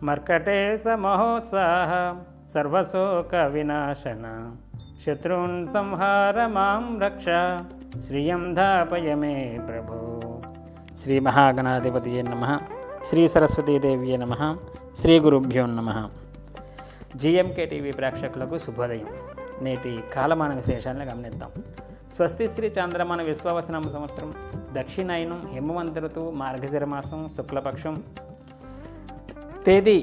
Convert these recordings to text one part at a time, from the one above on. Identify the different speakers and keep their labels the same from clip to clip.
Speaker 1: మర్కటేశ మహోత్సాహ సర్వశోక వినాశన శత్రున్ సంహార మాం రక్ష శ్రియం ధాపయ మే ప్రభో. శ్రీ మహాగణాధిపతియే నమః. శ్రీ సరస్వతీదేవియే నమః. శ్రీ గురుభ్యో నమః. జిఎంకే టీవీ ప్రేక్షకులకు శుభోదయం. నేటి కాలమాన విశేషాలను గమనిద్దాం. స్వస్తి శ్రీ చాంద్రమాన విశ్వావసనామ సంవత్సరం దక్షిణాయనం హేమవంత ఋతువు మార్గశిర మాసం శుక్లపక్షం తేదీ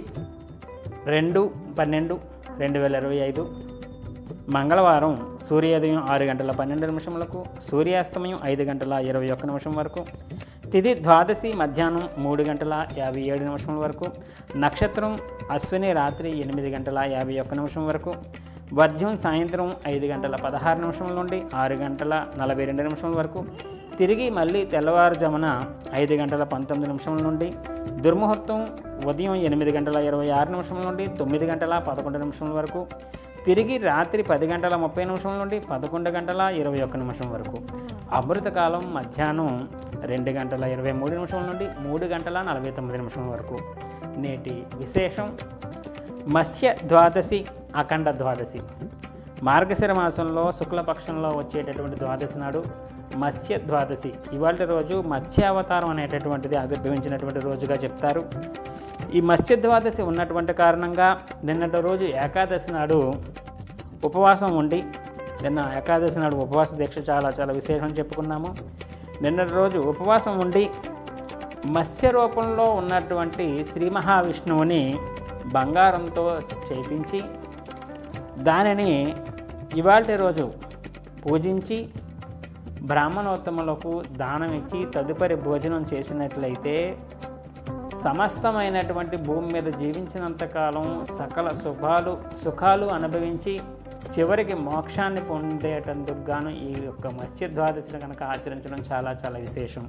Speaker 1: 2/12/2025 మంగళవారం. సూర్యోదయం 6:12 సూర్యాస్తమయం 5:21 వరకు. తిథి ద్వాదశి మధ్యాహ్నం 3:57 వరకు. నక్షత్రం అశ్విని రాత్రి 8:51 వరకు. వర్జ్యం సాయంత్రం 5:16 నుండి 6:42 వరకు. తిరిగి మళ్ళీ తెల్లవారుజామున 5:19 నుండి. దుర్ముహూర్తం ఉదయం 8:26 నుండి 9:11 వరకు. తిరిగి రాత్రి 10:30 నుండి 11:21 వరకు. అమృతకాలం మధ్యాహ్నం 2:23 నుండి 3:49 వరకు. నేటి విశేషం మత్స్య ద్వాదశి, అఖండ ద్వాదశి. మార్గశిర మాసంలో శుక్లపక్షంలో వచ్చేటటువంటి ద్వాదశి నాడు మత్స్య ద్వాదశి. ఇవాళ రోజు మత్స్యావతారం అనేటటువంటిది ఆవిర్భవించినటువంటి రోజుగా చెప్తారు. ఈ మత్స్య ద్వాదశి ఉన్నటువంటి కారణంగా నిన్నటి రోజు ఏకాదశి నాడు ఉపవాసం ఉండి, నిన్న ఏకాదశి నాడు ఉపవాస దీక్ష చాలా విశేషం చెప్పుకున్నాము. నిన్నటి రోజు ఉపవాసం ఉండి మత్స్య రూపంలో ఉన్నటువంటి శ్రీ మహావిష్ణువుని బంగారంతో చేయించి దానిని ఇవాల్టి రోజు పూజించి బ్రాహ్మణోత్తములకు దానం ఇచ్చి తదుపరి భోజనం చేసినట్లయితే సమస్తమైనటువంటి భూమి మీద జీవించినంతకాలం సకల సుఖాలు అనుభవించి చివరికి మోక్షాన్ని పొందేటందుకు గాను ఈ యొక్క మత్స్య ద్వాదశిని కనుక ఆచరించడం చాలా విశేషం.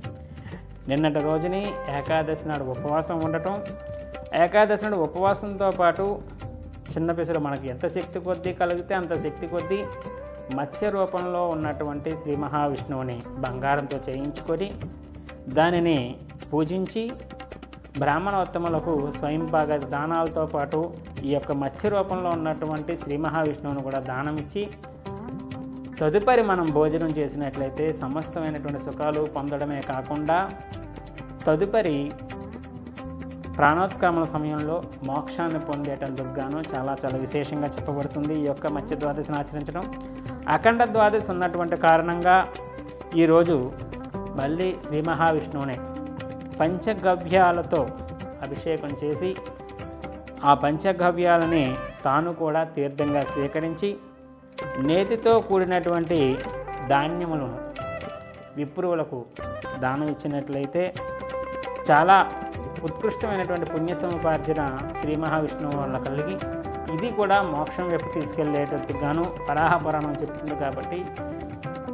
Speaker 1: నిన్నటి రోజుని ఏకాదశి నాడు ఉపవాసం ఉండటం, ఏకాదశి నాడు ఉపవాసంతో పాటు చిన్నపిసలు మనకి ఎంత శక్తి కొద్దీ కలిగితే అంత శక్తి కొద్దీ మత్స్య రూపంలో ఉన్నటువంటి శ్రీ మహావిష్ణువుని బంగారంతో చేయించుకొని దానిని పూజించి బ్రాహ్మణోత్తములకు స్వయంపాక దానాలతో పాటు ఈ యొక్క మత్స్య రూపంలో ఉన్నటువంటి శ్రీ మహావిష్ణువును కూడా దానం ఇచ్చి తదుపరి మనం భోజనం చేసినట్లయితే సమస్తమైనటువంటి సుఖాలు పొందడమే కాకుండా తదుపరి ప్రాణోత్క్రమణ సమయంలో మోక్షాన్ని పొందేటందుకు గాను చాలా విశేషంగా చెప్పబడుతుంది ఈ యొక్క మత్స్య ద్వాదశిని ఆచరించడం. అఖండ ద్వాదశి ఉన్నటువంటి కారణంగా ఈరోజు మళ్ళీ శ్రీ మహావిష్ణువుని పంచగవ్యాలతో అభిషేకం చేసి ఆ పంచగవ్యాలని తాను కూడా తీర్థంగా స్వీకరించి నేతితో కూడినటువంటి ధాన్యములను విప్రువులకు దానం ఇచ్చినట్లయితే చాలా ఉత్కృష్టమైనటువంటి పుణ్య సముపార్జన శ్రీ మహావిష్ణువు వల్ల కలిగి ఇది కూడా మోక్షం వైపు తీసుకెళ్లేటట్టుకు గాను వరాహపురాణం చెప్తుంది. కాబట్టి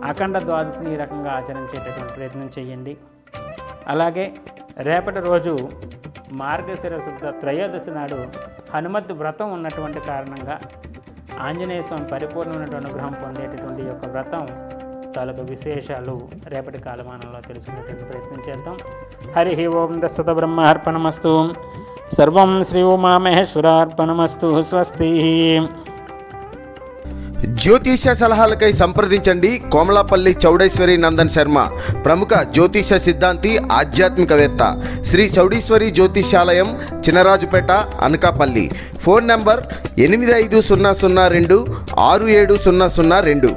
Speaker 1: అఖండ ద్వాదశిని ఈ రకంగా ఆచరించేటటువంటి ప్రయత్నం చేయండి. అలాగే రేపటి రోజు మార్గశిర శుద్ధ త్రయోదశి నాడు హనుమద్ వ్రతం ఉన్నటువంటి కారణంగా ఆంజనేయ స్వామి పరిపూర్ణమైనటువంటి అనుగ్రహం పొందేటటువంటి యొక్క వ్రతం తాలూకు విశేషాలు రేపటి కాలమానంలో తెలుసుకునేటువంటి ప్రయత్నం చేద్దాం. హరి ఓం దశత బ్రహ్మార్పణమస్తు. సర్వం శ్రీ ఉమామహేశ్వరార్పణమస్తు. స్వస్తి.
Speaker 2: జ్యోతిష సలహాలకై సంప్రదించండి కోమలాపల్లి చౌడేశ్వరి నందన్ శర్మ, ప్రముఖ జ్యోతిష సిద్ధాంతి, ఆధ్యాత్మికవేత్త. శ్రీ చౌడేశ్వరి జ్యోతిషాలయం, చినరాజుపేట, అనకాపల్లి. Phone number 8500267002.